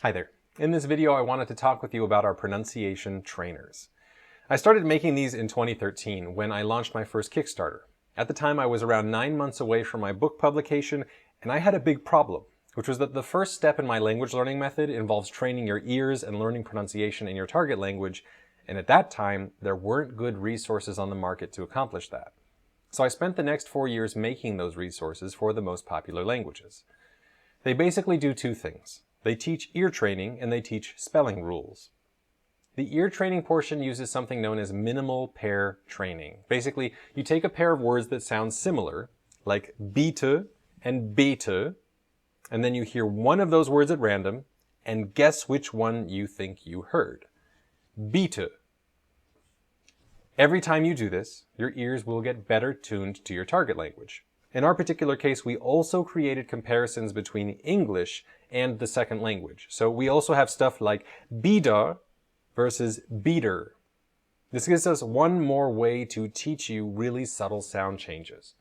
Hi there. In this video, I wanted to talk with you about our pronunciation trainers. I started making these in 2013 when I launched my first Kickstarter. At the time, I was around 9 months away from my book publication, and I had a big problem, which was that the first step in my language learning method involves training your ears and learning pronunciation in your target language, and at that time, there weren't good resources on the market to accomplish that. So I spent the next 4 years making those resources for the most popular languages. They basically do two things. They teach ear training and they teach spelling rules. The ear training portion uses something known as minimal pair training. Basically, you take a pair of words that sound similar, like bitte and bete, and then you hear one of those words at random and guess which one you think you heard. Bitte. Every time you do this, your ears will get better tuned to your target language. In our particular case, we also created comparisons between English and the second language. So we also have stuff like bida versus beater. This gives us one more way to teach you really subtle sound changes.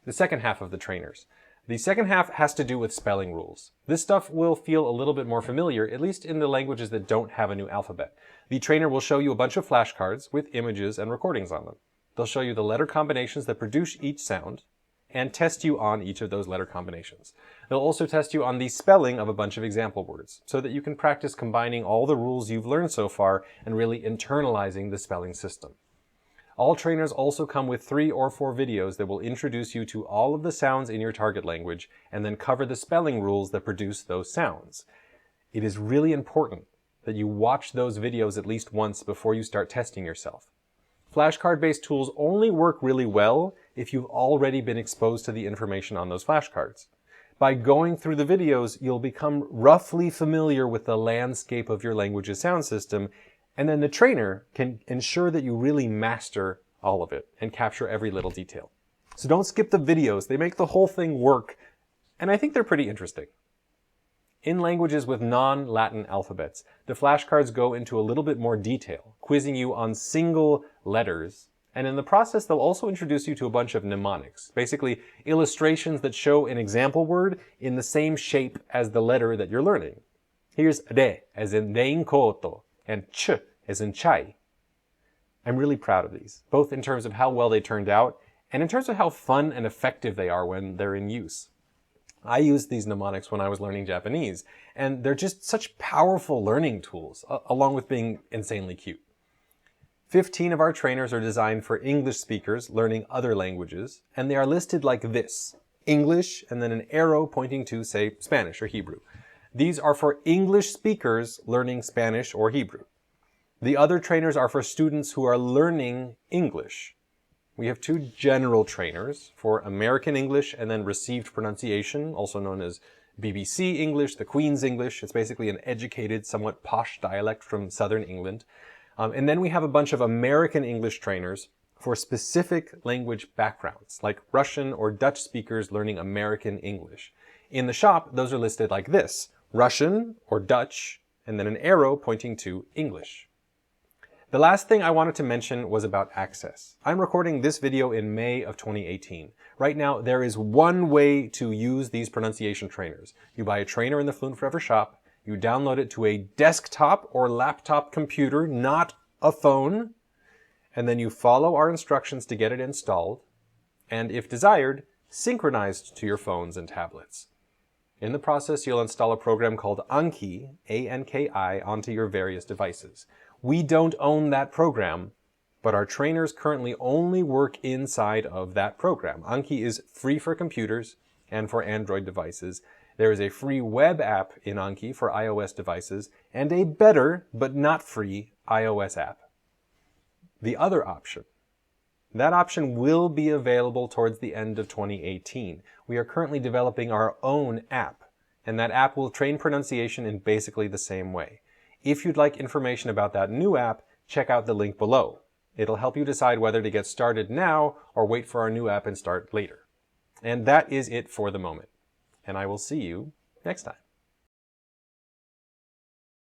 The second half of the trainers. The second half has to do with spelling rules. This stuff will feel a little bit more familiar, at least in the languages that don't have a new alphabet. The trainer will show you a bunch of flashcards with images and recordings on them. They'll show you the letter combinations that produce each sound, and test you on each of those letter combinations. They'll also test you on the spelling of a bunch of example words, so that you can practice combining all the rules you've learned so far and really internalizing the spelling system. All trainers also come with 3 or 4 videos that will introduce you to all of the sounds in your target language and then cover the spelling rules that produce those sounds. It is really important that you watch those videos at least once before you start testing yourself. Flashcard-based tools only work really well if you've already been exposed to the information on those flashcards. By going through the videos, you'll become roughly familiar with the landscape of your language's sound system, and then the trainer can ensure that you really master all of it and capture every little detail. So don't skip the videos. They make the whole thing work, and I think they're pretty interesting. In languages with non-Latin alphabets, the flashcards go into a little bit more detail, quizzing you on single letters, and in the process they'll also introduce you to a bunch of mnemonics, basically illustrations that show an example word in the same shape as the letter that you're learning. Here's re, as in reinkoto, and ch, as in chai. I'm really proud of these, both in terms of how well they turned out, and in terms of how fun and effective they are when they're in use. I used these mnemonics when I was learning Japanese, and they're just such powerful learning tools, along with being insanely cute. 15 of our trainers are designed for English speakers learning other languages, and they are listed like this: English, and then an arrow pointing to, say, Spanish or Hebrew. These are for English speakers learning Spanish or Hebrew. The other trainers are for students who are learning English. We have 2 general trainers for American English and then received pronunciation, also known as BBC English, the Queen's English. It's basically an educated, somewhat posh dialect from southern England. And then we have a bunch of American English trainers for specific language backgrounds, like Russian or Dutch speakers learning American English. In the shop, those are listed like this: Russian or Dutch, and then an arrow pointing to English. The last thing I wanted to mention was about access. I'm recording this video in May of 2018. Right now, there is one way to use these pronunciation trainers. You buy a trainer in the Fluent Forever shop, you download it to a desktop or laptop computer, not a phone, and then you follow our instructions to get it installed, and if desired, synchronized to your phones and tablets. In the process, you'll install a program called Anki, A-N-K-I, onto your various devices. We don't own that program, but our trainers currently only work inside of that program. Anki is free for computers and for Android devices. There is a free web app in Anki for iOS devices, and a better, but not free, iOS app. The other option, that option will be available towards the end of 2018. We are currently developing our own app, and that app will train pronunciation in basically the same way. If you'd like information about that new app, check out the link below. It'll help you decide whether to get started now or wait for our new app and start later. And that is it for the moment. And I will see you next time.